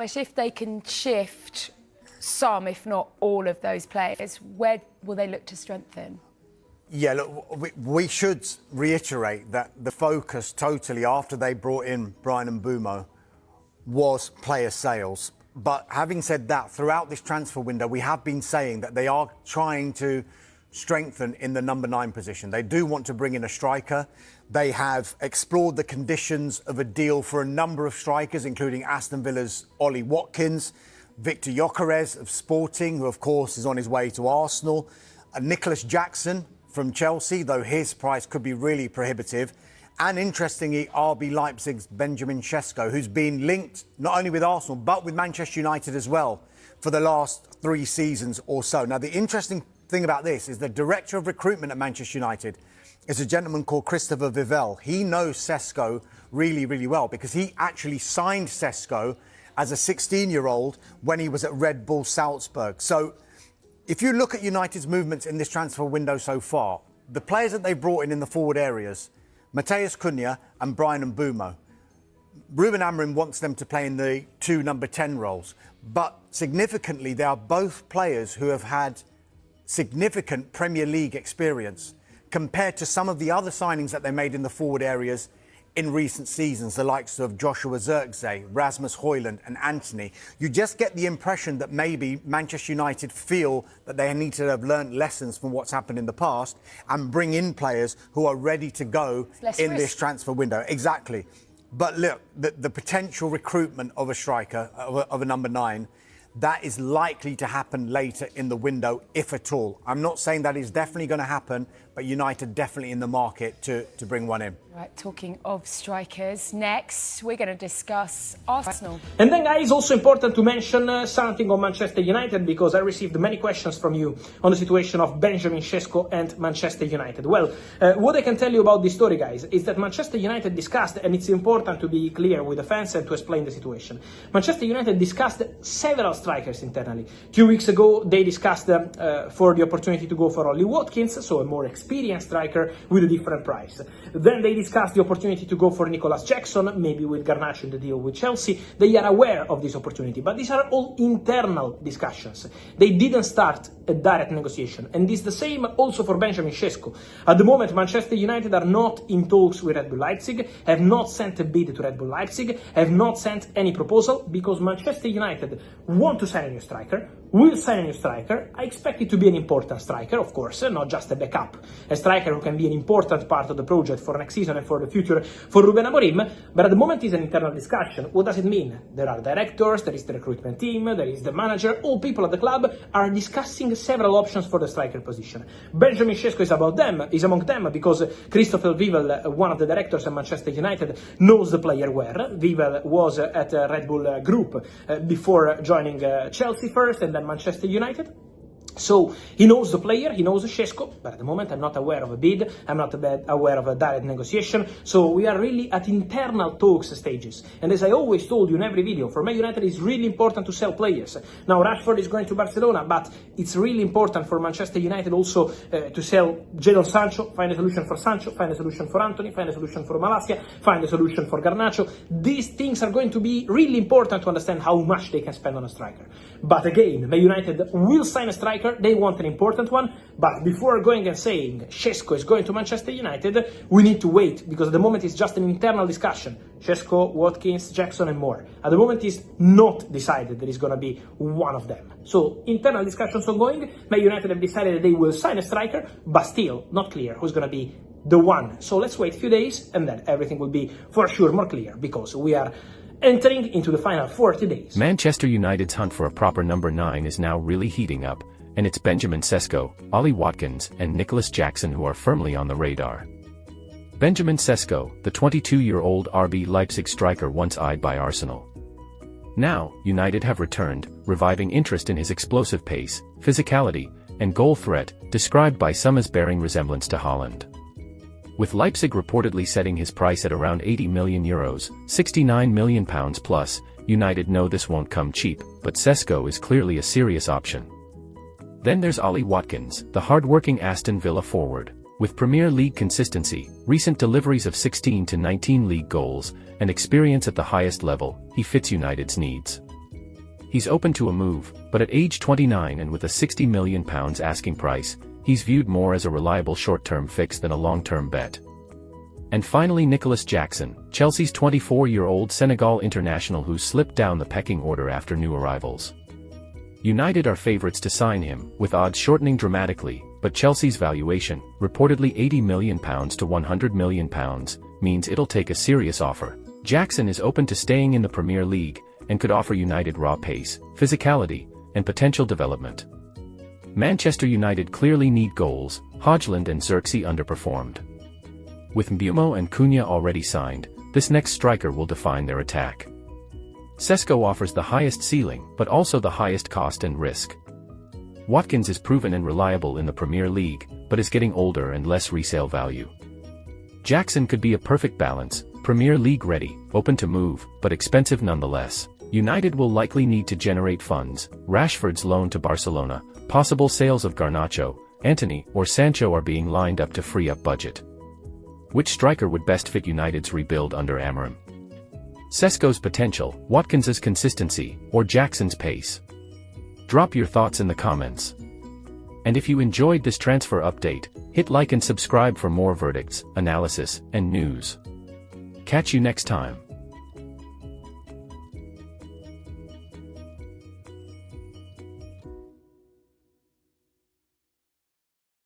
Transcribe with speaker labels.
Speaker 1: Alex, if they can shift some, if not all of those players, where will they look to strengthen?
Speaker 2: Yeah, look, we should reiterate that the focus totally after they brought in Bryan Mbeumo was player sales. But having said that, throughout this transfer window, we have been saying that they are trying to strengthen in the number 9 position. They do want to bring in a striker. They have explored the conditions of a deal for a number of strikers, including Aston Villa's Ollie Watkins, Victor Gyökeres of Sporting, who of course is on his way to Arsenal, Nicholas Jackson from Chelsea, though his price could be really prohibitive. And interestingly, RB Leipzig's Benjamin Sesko, who's been linked not only with Arsenal, but with Manchester United as well for the last 3 seasons or so. Now, the interesting thing about this is the director of recruitment at Manchester United is a gentleman called Christopher Vivell. He knows Sesko really, really well because he actually signed Sesko as a 16-year-old when he was at Red Bull Salzburg. So if you look at United's movements in this transfer window so far, the players that they've brought in the forward areas, Matheus Cunha and Bryan Mbeumo. Ruben Amorim wants them to play in the 2 number 10 roles. But significantly, they are both players who have had significant Premier League experience compared to some of the other signings that they made in the forward areas in recent seasons, the likes of Joshua Zirkzee, Rasmus Højlund and Anthony. You just get the impression that maybe Manchester United feel that they need to have learned lessons from what's happened in the past and bring in players who are ready to go in this transfer window. Exactly. But look, the potential recruitment of a striker, of a number 9, that is likely to happen later in the window, if at all. I'm not saying that is definitely going to happen, but United definitely in the market to bring one in.
Speaker 1: Right, talking of strikers, next we're going to discuss Arsenal.
Speaker 3: And then, guys, also important to mention something on Manchester United, because I received many questions from you on the situation of Benjamin Sesko and Manchester United. Well, what I can tell you about this story, guys, is that Manchester United discussed, and it's important to be clear with the fans and to explain the situation. Manchester United discussed several strikers internally. 2 weeks ago, they discussed for the opportunity to go for Ollie Watkins, so a more experienced striker with a different price. Then they discussed the opportunity to go for Nicholas Jackson, maybe with Garnacho in the deal with Chelsea. They are aware of this opportunity, but these are all internal discussions. They didn't start a direct negotiation, and it's the same also for Benjamin Sesko. At the moment, Manchester United are not in talks with Red Bull Leipzig, have not sent a bid to Red Bull Leipzig, have not sent any proposal, because Manchester United want to sign a new striker, will sign a new striker. I expect it to be an important striker, of course, not just a backup, a striker who can be an important part of the project for next season and for the future for Ruben Amorim, but at the moment it's an internal discussion. What does it mean? There are directors, there is the recruitment team, there is the manager, all people at the club are discussing several options for the striker position. Benjamin Sesko is among them because Christopher Vivell, one of the directors at Manchester United, knows the player well. Vivell was at Red Bull Group before joining Chelsea first and then Manchester United. So he knows the player, he knows Sesko, but at the moment I'm not aware of a bid, I'm not aware of a direct negotiation, so we are really at internal talks stages. And as I always told you in every video, for Man United it's really important to sell players. Now Rashford is going to Barcelona, but it's really important for Manchester United also to sell Jadon Sancho, find a solution for Sancho, find a solution for Anthony, find a solution for Malacia, find a solution for Garnacho. These things are going to be really important to understand how much they can spend on a striker. But again, Man United will sign a striker. They want an important one, but before going and saying Sesko is going to Manchester United, we need to wait, because at the moment it's just an internal discussion. Sesko, Watkins, Jackson and more. At the moment it's not decided that it's going to be one of them. So internal discussions ongoing. Man United have decided that they will sign a striker, but still not clear who's going to be the one. So let's wait a few days and then everything will be for sure more clear, because we are entering into the final 40 days.
Speaker 4: Manchester United's hunt for a proper number 9 is now really heating up, and it's Benjamin Sesko, Ollie Watkins, and Nicholas Jackson who are firmly on the radar. Benjamin Sesko, the 22-year-old RB Leipzig striker once eyed by Arsenal. Now, United have returned, reviving interest in his explosive pace, physicality, and goal threat, described by some as bearing resemblance to Haaland. With Leipzig reportedly setting his price at around €80 million, £69 million plus, United know this won't come cheap, but Sesko is clearly a serious option. Then there's Ollie Watkins, the hard-working Aston Villa forward. With Premier League consistency, recent deliveries of 16 to 19 league goals, and experience at the highest level, he fits United's needs. he's open to a move, but at age 29 and with a £60 million asking price, he's viewed more as a reliable short-term fix than a long-term bet. And finally, Nicholas Jackson, Chelsea's 24-year-old Senegal international who's slipped down the pecking order after new arrivals. United are favourites to sign him, with odds shortening dramatically, but Chelsea's valuation, reportedly £80 million to £100 million, means it'll take a serious offer. Jackson is open to staying in the Premier League, and could offer United raw pace, physicality, and potential development. Manchester United clearly need goals. Højlund and Xerxes underperformed. With Mbeumo and Cunha already signed, this next striker will define their attack. Sesko offers the highest ceiling, but also the highest cost and risk. Watkins is proven and reliable in the Premier League, but is getting older and less resale value. Jackson could be a perfect balance, Premier League ready, open to move, but expensive nonetheless. United will likely need to generate funds. Rashford's loan to Barcelona, possible sales of Garnacho, Antony, or Sancho are being lined up to free up budget. Which striker would best fit United's rebuild under Amorim? Sesko's potential, Watkins's consistency, or Jackson's pace? Drop your thoughts in the comments. And if you enjoyed this transfer update, hit like and subscribe for more verdicts, analysis, and news. Catch you next time.